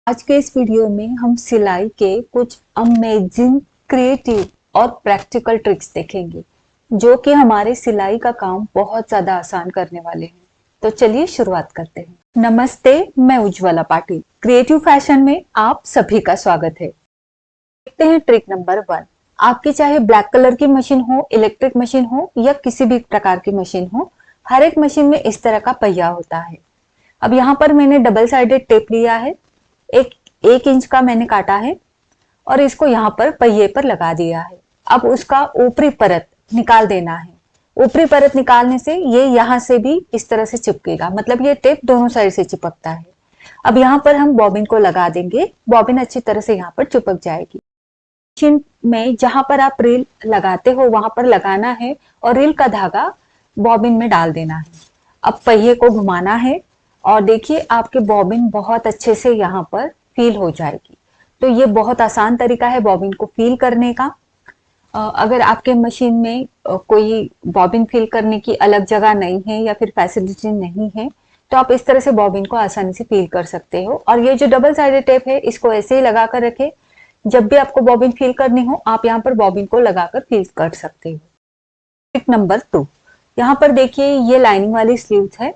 आज के इस वीडियो में हम सिलाई के कुछ अमेजिंग क्रिएटिव और प्रैक्टिकल ट्रिक्स देखेंगे जो कि हमारे सिलाई का काम बहुत ज्यादा आसान करने वाले हैं। तो चलिए शुरुआत करते हैं। नमस्ते, मैं उज्ज्वला पाटिल। क्रिएटिव फैशन में आप सभी का स्वागत है। देखते हैं ट्रिक नंबर 1। आपकी चाहे ब्लैक कलर की मशीन हो, इलेक्ट्रिक मशीन हो या किसी भी प्रकार की मशीन हो, हर एक मशीन में इस तरह का पहिया होता है। अब यहाँ पर मैंने डबल साइडेड टेप लिया है, एक 1 इंच का मैंने काटा है और इसको यहाँ पर पहिए पर लगा दिया है। अब उसका ऊपरी परत निकाल देना है। ऊपरी परत निकालने से ये यहाँ से भी इस तरह से चिपकेगा, मतलब ये टेप दोनों साइड से चिपकता है। अब यहाँ पर हम बॉबिन को लगा देंगे। बॉबिन अच्छी तरह से यहाँ पर चिपक जाएगी। मशीन में जहां पर आप रील लगाते हो वहां पर लगाना है और रील का धागा बॉबिन में डाल देना है। अब पहिए को घुमाना है और देखिए आपके बॉबिन बहुत अच्छे से यहाँ पर फील हो जाएगी। तो ये बहुत आसान तरीका है बॉबिन को फील करने का। अगर आपके मशीन में कोई बॉबिन फील करने की अलग जगह नहीं है या फिर फैसिलिटी नहीं है तो आप इस तरह से बॉबिन को आसानी से फील कर सकते हो। और ये जो डबल साइडेड टेप है इसको ऐसे ही लगा कर रखे। जब भी आपको बॉबिन फील करनी हो आप यहाँ पर बॉबिन को लगाकर फील कर सकते हो। Trick number 2। यहाँ पर देखिए ये लाइनिंग वाली स्लीव्स है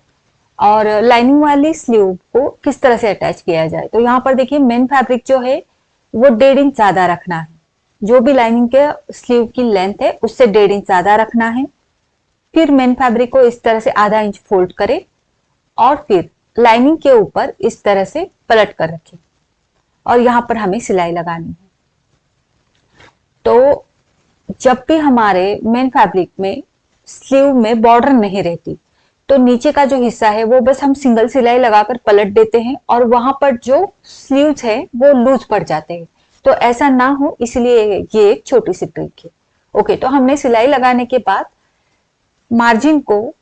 और लाइनिंग वाली स्लीव को किस तरह से अटैच किया जाए। तो यहाँ पर देखिए मेन फैब्रिक जो है वो 1.5 इंच ज्यादा रखना है। जो भी लाइनिंग के स्लीव की लेंथ है उससे 1.5 इंच ज्यादा रखना है। फिर मेन फैब्रिक को इस तरह से आधा इंच फोल्ड करें और फिर लाइनिंग के ऊपर इस तरह से पलट कर रखें और यहाँ पर हमें सिलाई लगानी है। तो जब भी हमारे मेन फैब्रिक में स्लीव में बॉर्डर नहीं रहती तो नीचे का जो हिस्सा है वो बस हम सिंगल सिलाई लगाकर पलट देते हैं और वहां पर जो स्लीव्स है वो लूज पड़ जाते हैं। तो ऐसा ना हो इसलिए ये एक छोटी सी ट्रिक है। ओके, तो हमने सिलाई लगाने के बाद मार्जिन को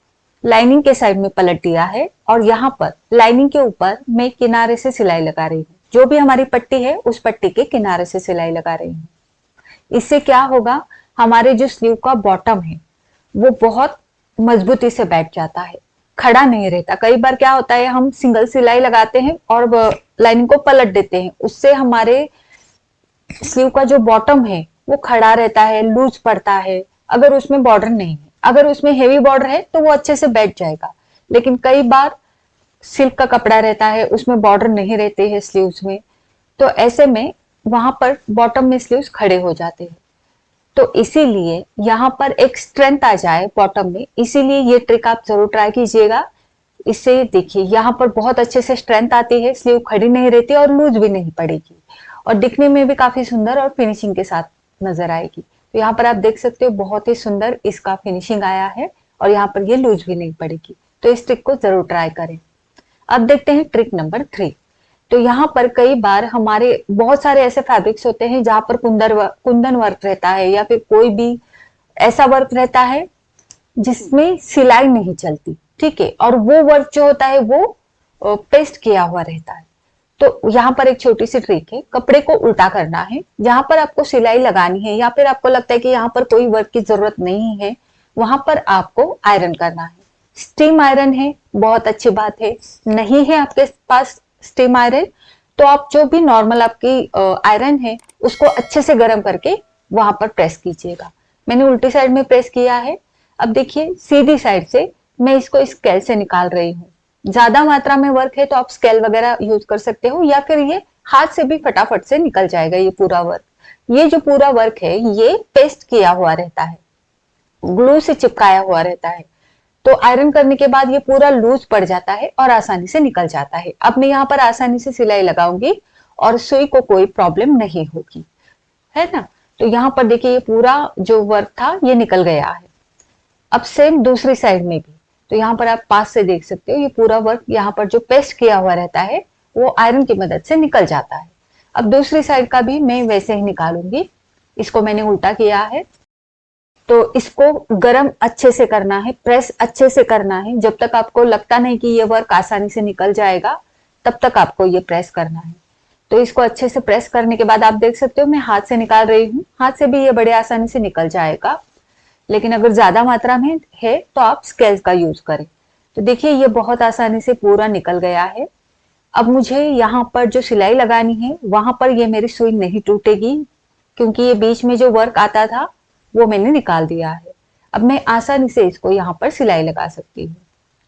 लाइनिंग के साइड में पलट दिया है और यहाँ पर लाइनिंग के ऊपर मैं किनारे से सिलाई लगा रही हूँ। जो भी हमारी पट्टी है उस पट्टी के किनारे से सिलाई लगा रही हूँ। इससे क्या होगा, हमारे जो स्लीव का बॉटम है वो बहुत मजबूती से बैठ जाता है, खड़ा नहीं रहता। कई बार क्या होता है हम सिंगल सिलाई लगाते हैं और लाइनिंग को पलट देते हैं, उससे हमारे स्लीव का जो बॉटम है वो खड़ा रहता है, लूज पड़ता है। अगर उसमें बॉर्डर नहीं है, अगर उसमें हेवी बॉर्डर है तो वो अच्छे से बैठ जाएगा। लेकिन कई बार सिल्क का कपड़ा रहता है, उसमें बॉर्डर नहीं रहते हैं स्लीव्स में, तो ऐसे में वहां पर बॉटम में स्लीव्स खड़े हो जाते हैं। तो इसीलिए यहाँ पर एक स्ट्रेंथ आ जाए बॉटम में, इसीलिए ये ट्रिक आप जरूर ट्राई कीजिएगा। इससे देखिए यहाँ पर बहुत अच्छे से स्ट्रेंथ आती है, स्लीव खड़ी नहीं रहती और लूज भी नहीं पड़ेगी और दिखने में भी काफी सुंदर और फिनिशिंग के साथ नजर आएगी। तो यहाँ पर आप देख सकते हो बहुत ही सुंदर इसका फिनिशिंग आया है और यहाँ पर ये लूज भी नहीं पड़ेगी। तो इस ट्रिक को जरूर ट्राई करें। अब देखते हैं ट्रिक नंबर 3। तो यहाँ पर कई बार हमारे बहुत सारे ऐसे फैब्रिक्स होते हैं जहां पर कुंदन वर्क रहता है या फिर कोई भी ऐसा वर्क रहता है जिसमें सिलाई नहीं चलती, ठीक है, और वो वर्क जो होता है वो पेस्ट किया हुआ रहता है। तो यहाँ पर एक छोटी सी ट्रिक है, कपड़े को उल्टा करना है। जहां पर आपको सिलाई लगानी है या फिर आपको लगता है कि यहाँ पर कोई वर्क की जरूरत नहीं है, वहां पर आपको आयरन करना है। स्टीम आयरन है, बहुत अच्छी बात है। नहीं है आपके पास स्टीम आयरन तो आप जो भी नॉर्मल आपकी आयरन है उसको अच्छे से गर्म करके वहां पर प्रेस कीजिएगा। मैंने उल्टी साइड में प्रेस किया है। अब देखिए सीधी साइड से मैं इसको स्केल से निकाल रही हूँ। ज्यादा मात्रा में वर्क है तो आप स्केल वगैरह यूज कर सकते हो या फिर ये हाथ से भी फटाफट से निकल जाएगा ये पूरा वर्क। ये जो पूरा वर्क है ये पेस्ट किया हुआ रहता है, ग्लू से चिपकाया हुआ रहता है। तो आयरन करने के बाद ये पूरा लूज पड़ जाता है और आसानी से निकल जाता है। अब मैं यहाँ पर आसानी से सिलाई लगाऊंगी और सुई को कोई प्रॉब्लम नहीं होगी, है ना। तो यहाँ पर देखिए ये पूरा जो वर्क था ये निकल गया है। अब सेम दूसरी साइड में भी, तो यहाँ पर आप पास से देख सकते हो ये पूरा वर्क यहाँ पर जो पेस्ट किया हुआ रहता है वो आयरन की मदद से निकल जाता है। अब दूसरी साइड का भी मैं वैसे ही निकालूंगी। इसको मैंने उल्टा किया है। तो इसको गरम अच्छे से करना है, प्रेस अच्छे से करना है। जब तक आपको लगता नहीं कि ये वर्क आसानी से निकल जाएगा तब तक आपको ये प्रेस करना है। तो इसको अच्छे से प्रेस करने के बाद आप देख सकते हो मैं हाथ से निकाल रही हूँ। हाथ से भी ये बड़े आसानी से निकल जाएगा, लेकिन अगर ज्यादा मात्रा में है तो आप स्केल का यूज करें। तो देखिए ये बहुत आसानी से पूरा निकल गया है अब मुझे यहाँ पर जो सिलाई लगानी है वहां पर ये मेरी सुई नहीं टूटेगी, क्योंकि ये बीच में जो वर्क आता था वो मैंने निकाल दिया है। अब मैं आसानी से इसको यहाँ पर सिलाई लगा सकती हूँ।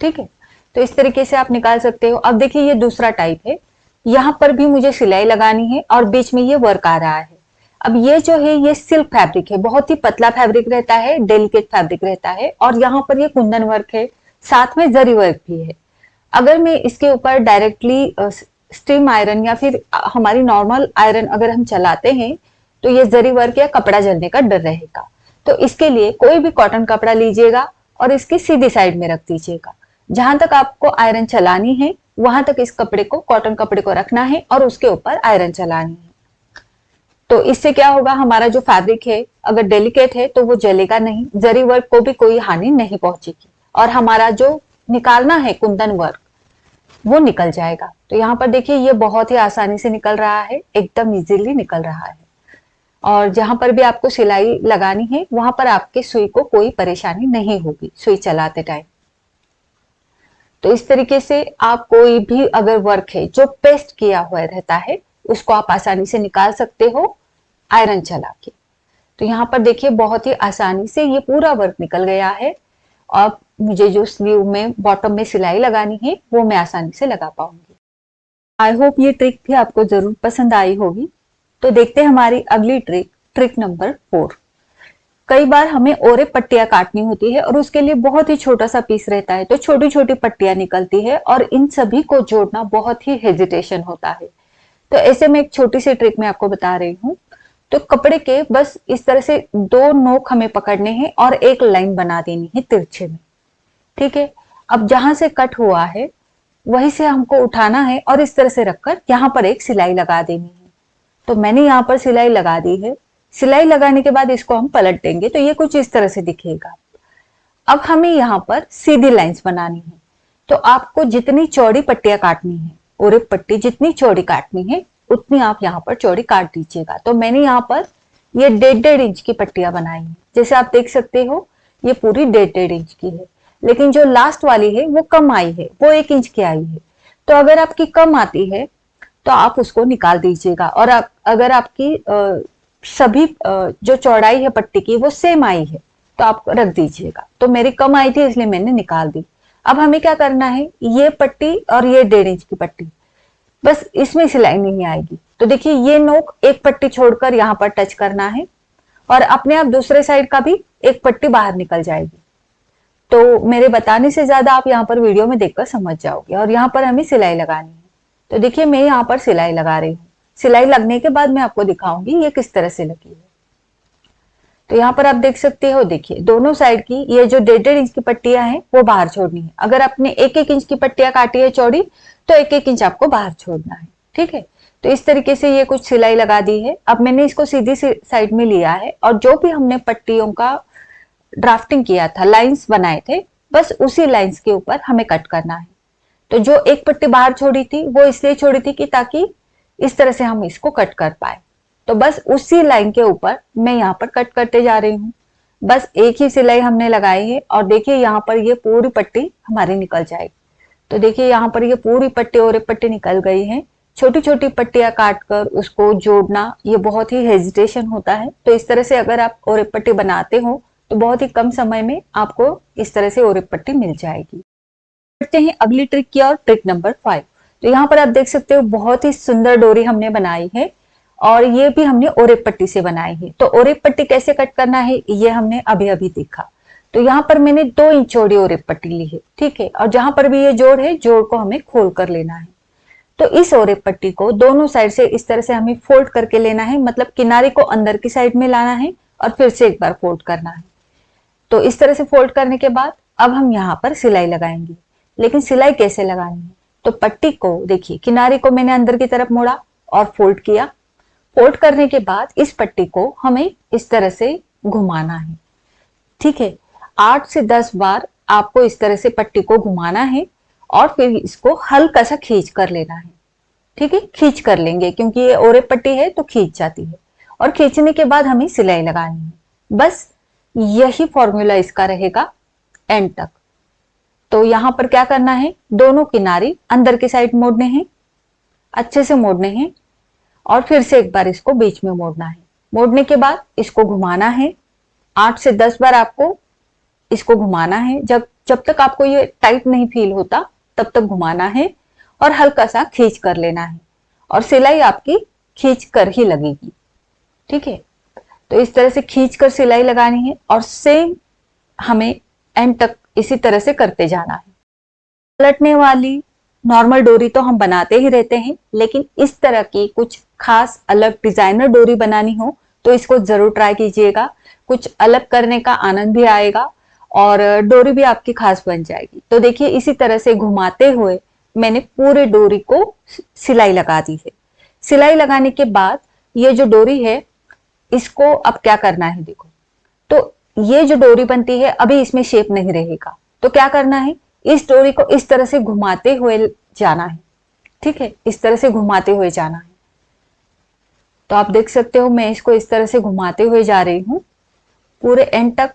ठीक है, तो इस तरीके से आप निकाल सकते हो। अब देखिए ये दूसरा टाइप है, यहाँ पर भी मुझे सिलाई लगानी है और बीच में ये वर्क आ रहा है। अब ये जो है ये सिल्क फैब्रिक है, बहुत ही पतला फैब्रिक रहता है, डेलिकेट फैब्रिक रहता है, और यहाँ पर ये कुंदन वर्क है, साथ में जरी वर्क भी है। अगर मैं इसके ऊपर डायरेक्टली स्टीम आयरन या फिर हमारी नॉर्मल आयरन अगर हम चलाते हैं तो ये जरी वर्क या कपड़ा जलने का डर रहेगा। तो इसके लिए कोई भी कॉटन कपड़ा लीजिएगा और इसकी सीधी साइड में रख दीजिएगा। जहां तक आपको आयरन चलानी है वहां तक इस कपड़े को, कॉटन कपड़े को रखना है और उसके ऊपर आयरन चलानी है। तो इससे क्या होगा, हमारा जो फैब्रिक है अगर डेलिकेट है तो वो जलेगा नहीं, जरी वर्क को भी कोई हानि नहीं पहुंचेगी, और हमारा जो निकालना है कुंदन वर्क वो निकल जाएगा। तो यहाँ पर देखिए ये बहुत ही आसानी से निकल रहा है, एकदम इजीली निकल रहा है। और जहां पर भी आपको सिलाई लगानी है वहां पर आपके सुई को कोई परेशानी नहीं होगी सुई चलाते टाइम। तो इस तरीके से आप कोई भी अगर वर्क है जो पेस्ट किया हुआ रहता है उसको आप आसानी से निकाल सकते हो आयरन चला के। तो यहाँ पर देखिए बहुत ही आसानी से ये पूरा वर्क निकल गया है, और मुझे जो स्लीव में बॉटम में सिलाई लगानी है वो मैं आसानी से लगा पाऊंगी। आई होप ये ट्रिक भी आपको जरूर पसंद आई होगी। तो देखते हैं हमारी अगली ट्रिक, ट्रिक नंबर 4। कई बार हमें ओरे पट्टियां काटनी होती है और उसके लिए बहुत ही छोटा सा पीस रहता है, तो छोटी छोटी पट्टियां निकलती है और इन सभी को जोड़ना बहुत ही हेजिटेशन होता है। तो ऐसे में एक छोटी सी ट्रिक मैं आपको बता रही हूँ। तो कपड़े के बस इस तरह से 2 नोक हमें पकड़ने हैं और एक लाइन बना देनी है तिरछे में। ठीक है, अब जहां से कट हुआ है वहीं से हमको उठाना है और इस तरह से रखकर यहाँ पर एक सिलाई लगा देनी है। तो मैंने यहाँ पर सिलाई लगा दी है। सिलाई लगाने के बाद इसको हम पलट देंगे तो ये कुछ इस तरह से दिखेगा। अब हमें यहाँ पर सीधी लाइंस बनानी है। तो आपको जितनी चौड़ी पट्टियां काटनी है, और एक पट्टी जितनी चौड़ी काटनी है उतनी आप यहाँ पर चौड़ी काट दीजिएगा। तो मैंने यहाँ पर ये 1.5 इंच की पट्टियां बनाई है। जैसे आप देख सकते हो ये पूरी 1.5 इंच की है, लेकिन जो लास्ट वाली है वो कम आई है, वो 1 इंच की आई है। तो अगर आपकी कम आती है तो आप उसको निकाल दीजिएगा, और अगर आपकी सभी जो चौड़ाई है पट्टी की वो सेम आई है तो आप रख दीजिएगा। तो मेरी कम आई थी इसलिए मैंने निकाल दी। अब हमें क्या करना है, ये पट्टी और ये 1.5 इंच की पट्टी, बस इसमें सिलाई नहीं आएगी। तो देखिए ये नोक एक पट्टी छोड़कर यहाँ पर टच करना है और अपने आप दूसरे साइड का भी एक पट्टी बाहर निकल जाएगी। तो मेरे बताने से ज्यादा आप यहाँ पर वीडियो में देखकर समझ जाओगे। और यहाँ पर हमें सिलाई लगानी है। तो देखिए मैं यहाँ पर सिलाई लगा रही हूँ। सिलाई लगने के बाद मैं आपको दिखाऊंगी ये किस तरह से लगी है। तो यहाँ पर आप देख सकते हो, देखिए दोनों साइड की ये जो 1.5 इंच की पट्टियां हैं वो बाहर छोड़नी है। अगर आपने 1-1 इंच की पट्टियां काटी है चौड़ी तो 1-1 इंच आपको बाहर छोड़ना है। ठीक है, तो इस तरीके से ये कुछ सिलाई लगा दी है। अब मैंने इसको सीधी साइड में लिया है और जो भी हमने पट्टियों का ड्राफ्टिंग किया था, लाइंस बनाए थे, बस उसी लाइंस के ऊपर हमें कट करना है। तो जो एक पट्टी बाहर छोड़ी थी वो इसलिए छोड़ी थी कि ताकि इस तरह से हम इसको कट कर पाए। तो बस उसी लाइन के ऊपर मैं यहाँ पर कट करते जा रही हूँ। बस एक ही सिलाई हमने लगाई है और देखिए यहाँ पर ये पूरी पट्टी हमारी निकल जाएगी। तो देखिए यहाँ पर ये पूरी पट्टी और एक पट्टी निकल गई है। छोटी छोटी पट्टियां काट कर उसको जोड़ना ये बहुत ही हेजिटेशन होता है। तो इस तरह से अगर आप और एक पट्टी बनाते हो तो बहुत ही कम समय में आपको इस तरह से और एक पट्टी मिल जाएगी। बढ़ते हैं अगली ट्रिक की और, ट्रिक नंबर 5। तो यहाँ पर आप देख सकते हो बहुत ही सुंदर डोरी हमने बनाई है और ये भी हमने ओरेप पट्टी से बनाई है। तो ओरेप पट्टी कैसे कट करना है ये हमने अभी अभी देखा। तो यहाँ पर मैंने 2 इंच चौड़ी ओरेप पट्टी ली है। ठीक है, और जहां पर भी ये जोड़ है, जोड़ को हमें खोल कर लेना है। तो इस ओरेप पट्टी को दोनों साइड से इस तरह से हमें फोल्ड करके लेना है, मतलब किनारे को अंदर की साइड में लाना है और फिर से एक बार फोल्ड करना है। तो इस तरह से फोल्ड करने के बाद अब हम यहाँ पर सिलाई लगाएंगे। लेकिन सिलाई कैसे लगानी है, तो पट्टी को देखिए किनारे को मैंने अंदर की तरफ मोड़ा और फोल्ड किया। फोल्ड करने के बाद इस पट्टी को हमें इस तरह से घुमाना है। ठीक है, 8 से 10 बार आपको इस तरह से पट्टी को घुमाना है और फिर इसको हल्का सा खींच कर लेना है। ठीक है, खींच कर लेंगे क्योंकि ये ओरेप पट्टी है तो खींच जाती है। और खींचने के बाद हमें सिलाई लगानी है। बस यही फॉर्मूला इसका रहेगा एंड तक। तो यहां पर क्या करना है, दोनों किनारे अंदर की साइड मोड़ने हैं अच्छे से मोड़ने हैं और फिर से एक बार इसको बीच में मोड़ना है। मोड़ने के बाद इसको घुमाना है। 8 से 10 बार आपको इसको घुमाना है। जब जब तक आपको ये टाइट नहीं फील होता तब तक घुमाना है और हल्का सा खींच कर लेना है और सिलाई आपकी खींच कर ही लगेगी। ठीक है, तो इस तरह से खींच कर सिलाई लगानी है और सेम हमें एंड तक इसी तरह से करते जाना है। पलटने वाली नॉर्मल डोरी तो हम बनाते ही रहते हैं, लेकिन इस तरह की कुछ खास अलग डिजाइनर डोरी बनानी हो तो इसको जरूर ट्राई कीजिएगा। कुछ अलग करने का आनंद भी आएगा और डोरी भी आपकी खास बन जाएगी। तो देखिए इसी तरह से घुमाते हुए मैंने पूरे डोरी को सिलाई लगा दी है। सिलाई लगाने के बाद ये जो डोरी है इसको अब क्या करना है, देखो तो ये जो डोरी बनती है अभी इसमें शेप नहीं रहेगा, तो क्या करना है, इस डोरी को इस तरह से घुमाते हुए जाना है। ठीक है, इस तरह से घुमाते हुए जाना है। तो आप देख सकते हो मैं इसको इस तरह से घुमाते हुए जा रही हूं, पूरे एंड तक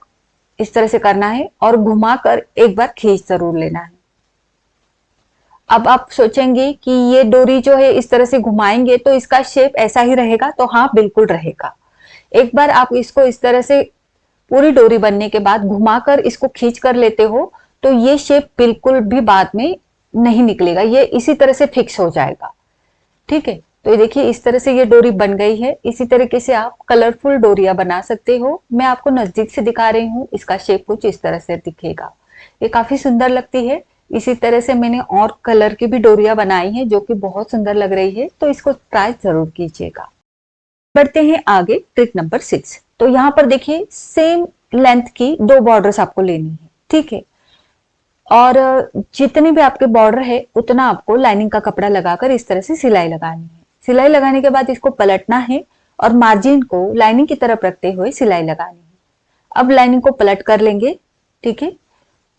इस तरह से करना है और घुमाकर एक बार खींच जरूर लेना है। अब आप सोचेंगे कि ये डोरी जो है इस तरह से घुमाएंगे तो इसका शेप ऐसा ही रहेगा, तो हाँ बिल्कुल रहेगा। एक बार आप इसको इस तरह से पूरी डोरी बनने के बाद घुमाकर इसको खींच कर लेते हो तो ये शेप बिल्कुल भी बाद में नहीं निकलेगा, ये इसी तरह से फिक्स हो जाएगा। ठीक है, तो ये देखिए इस तरह से ये डोरी बन गई है। इसी तरीके से आप कलरफुल डोरियां बना सकते हो। मैं आपको नजदीक से दिखा रही हूँ, इसका शेप कुछ इस तरह से दिखेगा, ये काफी सुंदर लगती है। इसी तरह से मैंने और कलर की भी डोरियां बनाई हैं जो कि बहुत सुंदर लग रही है, तो इसको ट्राई जरूर कीजिएगा। बढ़ते हैं आगे, ट्रिक नंबर 6। तो यहाँ पर देखिए सेम लेंथ की 2 बॉर्डर्स आपको लेनी है। ठीक है, और जितनी भी आपके बॉर्डर है उतना आपको लाइनिंग का कपड़ा लगाकर इस तरह से सिलाई लगानी है। सिलाई लगाने के बाद इसको पलटना है और मार्जिन को लाइनिंग की तरफ रखते हुए सिलाई लगानी है। अब लाइनिंग को पलट कर लेंगे। ठीक है,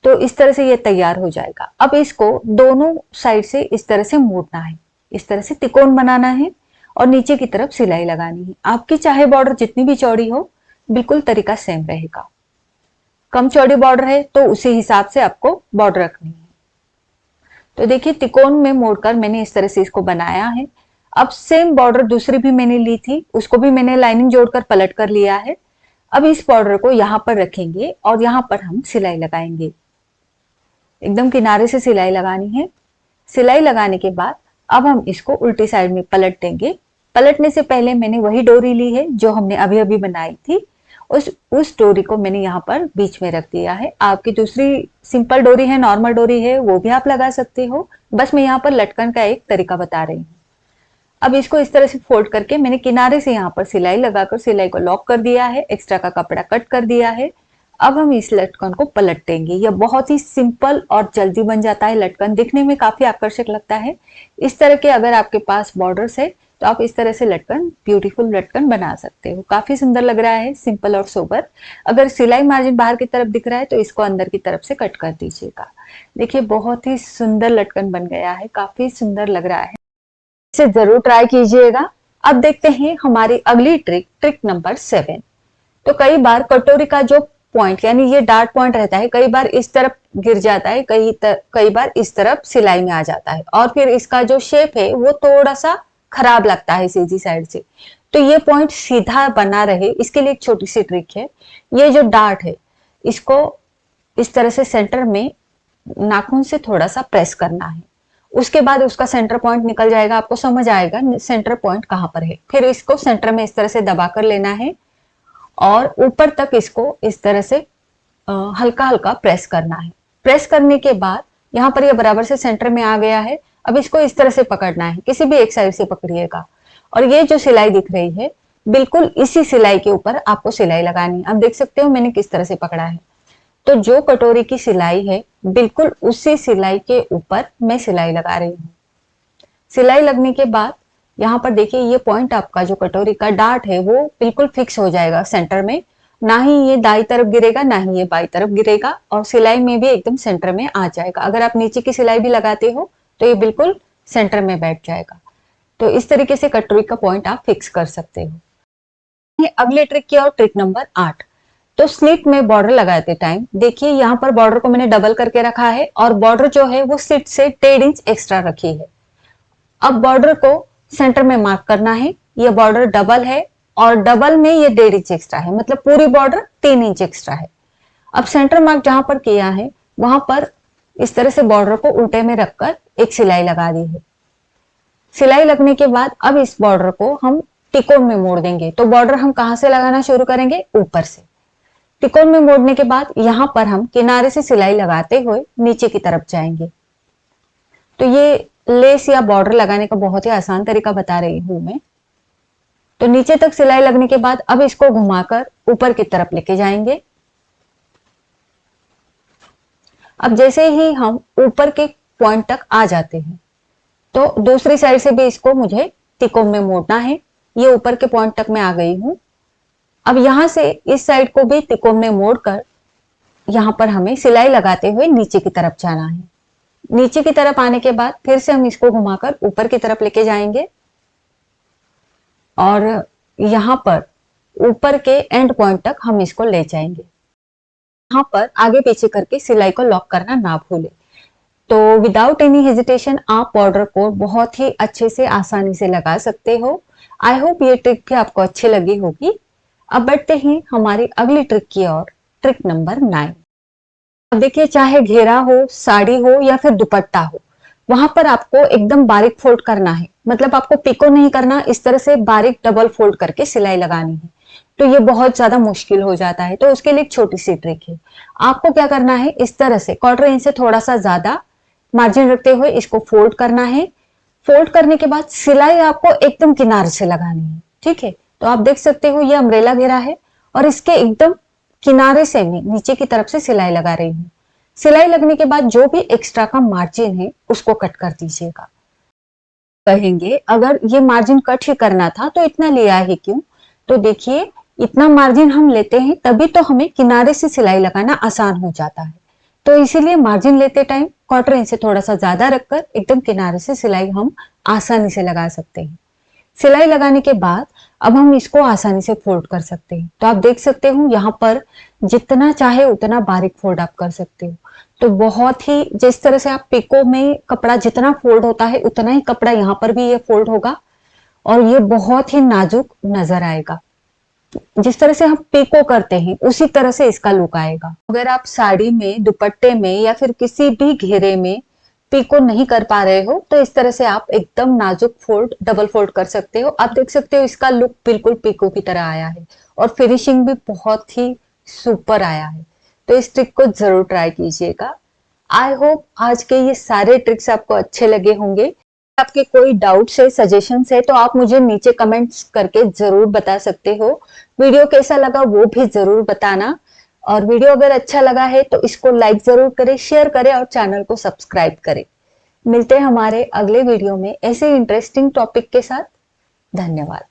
तो इस तरह से ये तैयार हो जाएगा। अब इसको दोनों साइड से इस तरह से मोड़ना है, इस तरह से तिकोन बनाना है और नीचे की तरफ सिलाई लगानी है। आपकी चाहे बॉर्डर जितनी भी चौड़ी हो, बिल्कुल तरीका सेम रहेगा। कम चौड़ी बॉर्डर है तो उसी हिसाब से आपको बॉर्डर रखनी है। तो देखिए तिकोन में मोड़कर मैंने इस तरह से इसको बनाया है। अब सेम बॉर्डर दूसरी भी मैंने ली थी, उसको भी मैंने लाइनिंग जोड़कर पलट कर लिया है। अब इस बॉर्डर को यहां पर रखेंगे और यहां पर हम सिलाई लगाएंगे। एकदम किनारे से सिलाई लगानी है। सिलाई लगाने के बाद अब हम इसको उल्टी साइड में पलट देंगे। पलटने से पहले मैंने वही डोरी ली है जो हमने अभी अभी बनाई थी, उस डोरी को मैंने यहाँ पर बीच में रख दिया है। आपकी दूसरी सिंपल डोरी है, नॉर्मल डोरी है, वो भी आप लगा सकते हो। बस मैं यहाँ पर लटकन का एक तरीका बता रही हूँ। अब इसको इस तरह से फोल्ड करके मैंने किनारे से यहाँ पर सिलाई लगाकर सिलाई को लॉक कर दिया है, एक्स्ट्रा का कपड़ा कट कर दिया है। अब हम इस लटकन को पलट देंगे। यह बहुत ही सिंपल और जल्दी बन जाता है। लटकन दिखने में काफी आकर्षक लगता है। इस तरह के अगर आपके पास बॉर्डर्स है तो आप इस तरह से लटकन, ब्यूटीफुल लटकन बना सकते हो। काफी सुंदर लग रहा है, सिंपल और सोबर। अगर सिलाई मार्जिन बाहर की तरफ दिख रहा है तो इसको अंदर की तरफ से कट कर दीजिएगा। देखिए बहुत ही सुंदर लटकन बन गया है, काफी सुंदर लग रहा है। इसे जरूर ट्राई कीजिएगा। अब देखते हैं हमारी अगली ट्रिक, ट्रिक नंबर 7। तो कई बार कटोरी का जो पॉइंट यानी ये डार्ट पॉइंट रहता है, कई बार इस तरफ गिर जाता है, कई बार इस तरफ सिलाई में आ जाता है और फिर इसका जो शेप है वो थोड़ा सा खराब लगता है सीधी साइड से। तो ये पॉइंट सीधा बना रहे इसके लिए एक छोटी सी ट्रिक है। ये जो डार्ट है इसको इस तरह से सेंटर में नाखून से थोड़ा सा प्रेस करना है। उसके बाद उसका सेंटर पॉइंट निकल जाएगा, आपको समझ आएगा सेंटर पॉइंट कहाँ पर है। फिर इसको सेंटर में इस तरह से दबा कर लेना है और ऊपर तक इसको इस तरह से हल्का हल्का प्रेस करना है। प्रेस करने के बाद यहाँ पर ये बराबर से सेंटर में आ गया है। अब इसको इस तरह से पकड़ना है, किसी भी एक साइड से पकड़िएगा और ये जो सिलाई दिख रही है बिल्कुल इसी सिलाई के ऊपर आपको सिलाई लगानी है। अब देख सकते हो मैंने किस तरह से पकड़ा है। तो जो कटोरी की सिलाई है बिल्कुल उसी सिलाई के ऊपर मैं सिलाई लगा रही हूँ। सिलाई लगने के बाद यहाँ पर देखिए ये पॉइंट आपका जो कटोरी का डार्ट है वो बिल्कुल फिक्स हो जाएगा सेंटर में। ना ही ये दाई तरफ गिरेगा ना ही ये बाई तरफ गिरेगा और सिलाई में भी एकदम सेंटर में आ जाएगा। अगर आप नीचे की सिलाई भी लगाते हो तो ये बिल्कुल सेंटर में बैठ जाएगा। तो इस तरीके से कटोरी का पॉइंट आप फिक्स कर सकते हो। अगले ट्रिक की और ट्रिक नंबर 8। तो स्लिट में बॉर्डर लगाते टाइम देखिए यहाँ पर बॉर्डर को मैंने डबल करके रखा है और बॉर्डर जो है वो स्लिट से 1.5 इंच एक्स्ट्रा रखी है। अब बॉर्डर को सेंटर में मार्क करना है। ये बॉर्डर डबल है और डबल में ये 1.5 इंच एक्स्ट्रा है, मतलब पूरी बॉर्डर 3 इंच एक्स्ट्रा है। अब सेंटर मार्क जहां पर किया है वहां पर इस तरह से बॉर्डर को उल्टे में रखकर एक सिलाई लगा दी है। सिलाई लगने के बाद अब इस बॉर्डर को हम तिकोन में मोड़ देंगे। तो बॉर्डर हम कहां से लगाना शुरू करेंगे? ऊपर से। तिकोन में मोड़ने के बाद यहां पर हम किनारे से सिलाई लगाते हुए नीचे की तरफ जाएंगे। तो ये लेस या बॉर्डर लगाने का बहुत ही आसान तरीका बता रही हूं मैं। तो नीचे तक सिलाई लगने के बाद अब इसको घुमाकर ऊपर की तरफ लेके जाएंगे। अब जैसे ही हम ऊपर के पॉइंट तक आ जाते हैं तो दूसरी साइड से भी इसको मुझे तिकोन में मोड़ना है। ये ऊपर के पॉइंट तक मैं आ गई हूं। अब यहां से इस साइड को भी तिकोन में मोड़कर यहां पर हमें सिलाई लगाते हुए नीचे की तरफ जाना है। नीचे की तरफ आने के बाद फिर से हम इसको घुमाकर ऊपर की तरफ लेके जाएंगे और यहां पर ऊपर के एंड पॉइंट तक हम इसको ले जाएंगे। यहां पर आगे पीछे करके सिलाई को लॉक करना ना भूलें। तो विदाउट एनी हेजिटेशन आप बॉर्डर को बहुत ही अच्छे से आसानी से लगा सकते हो। आई होप ये ट्रिक भी आपको अच्छी लगी होगी। अब बढ़ते हैं हमारी अगली ट्रिक की ओर, ट्रिक नंबर 9। अब देखिए, चाहे घेरा हो, साड़ी हो या फिर दुपट्टा हो, वहां पर आपको एकदम बारीक फोल्ड करना है। मतलब आपको पिको नहीं करना, इस तरह से बारीक डबल फोल्ड करके सिलाई लगानी है। तो ये बहुत ज्यादा मुश्किल हो जाता है। तो उसके लिए एक छोटी सी ट्रिक है। आपको क्या करना है, इस तरह से 1/4 इंच से थोड़ा सा ज्यादा मार्जिन रखते हुए इसको फोल्ड करना है। फोल्ड करने के बाद सिलाई आपको एकदम किनारे से लगानी है। ठीक है, तो आप देख सकते हो ये अम्ब्रेला घेरा है और इसके एकदम किनारे से मैं नीचे की तरफ से सिलाई लगा रही हूँ। सिलाई लगने के बाद जो भी एक्स्ट्रा का मार्जिन है उसको कट कर दीजिएगा। कहेंगे अगर ये मार्जिन कट ही करना था तो इतना लिया ही क्यों? तो देखिए, इतना मार्जिन हम लेते हैं तभी तो हमें किनारे से सिलाई लगाना आसान हो जाता है। तो इसीलिए मार्जिन लेते टाइम 1/4 इंच से थोड़ा सा ज्यादा रखकर एकदम किनारे से सिलाई हम आसानी से लगा सकते हैं। सिलाई लगाने के बाद अब हम इसको आसानी से फोल्ड कर सकते हैं। तो आप देख सकते हो यहाँ पर जितना चाहे उतना बारीक फोल्ड आप कर सकते हो। तो बहुत ही, जिस तरह से आप पिको में कपड़ा जितना फोल्ड होता है उतना ही कपड़ा यहाँ पर भी ये फोल्ड होगा और ये बहुत ही नाजुक नजर आएगा। जिस तरह से हम पिको करते हैं उसी तरह से इसका लुक आएगा। अगर आप साड़ी में, दुपट्टे में या फिर किसी भी घेरे में पिको नहीं कर पा रहे हो तो इस तरह से आप एकदम नाजुक फोल्ड, डबल फोल्ड कर सकते हो। आप देख सकते हो इसका लुक बिल्कुल पिको की तरह आया है और फिनिशिंग भी बहुत ही सुपर आया है। तो इस ट्रिक को जरूर ट्राई कीजिएगा। आई होप आज के ये सारे ट्रिक्स आपको अच्छे लगे होंगे। आपके कोई डाउट्स है, सजेशंस है तो आप मुझे नीचे कमेंट्स करके जरूर बता सकते हो। वीडियो कैसा लगा वो भी जरूर बताना और वीडियो अगर अच्छा लगा है तो इसको लाइक जरूर करें, शेयर करें और चैनल को सब्सक्राइब करें। मिलते हैं हमारे अगले वीडियो में ऐसे इंटरेस्टिंग टॉपिक के साथ। धन्यवाद।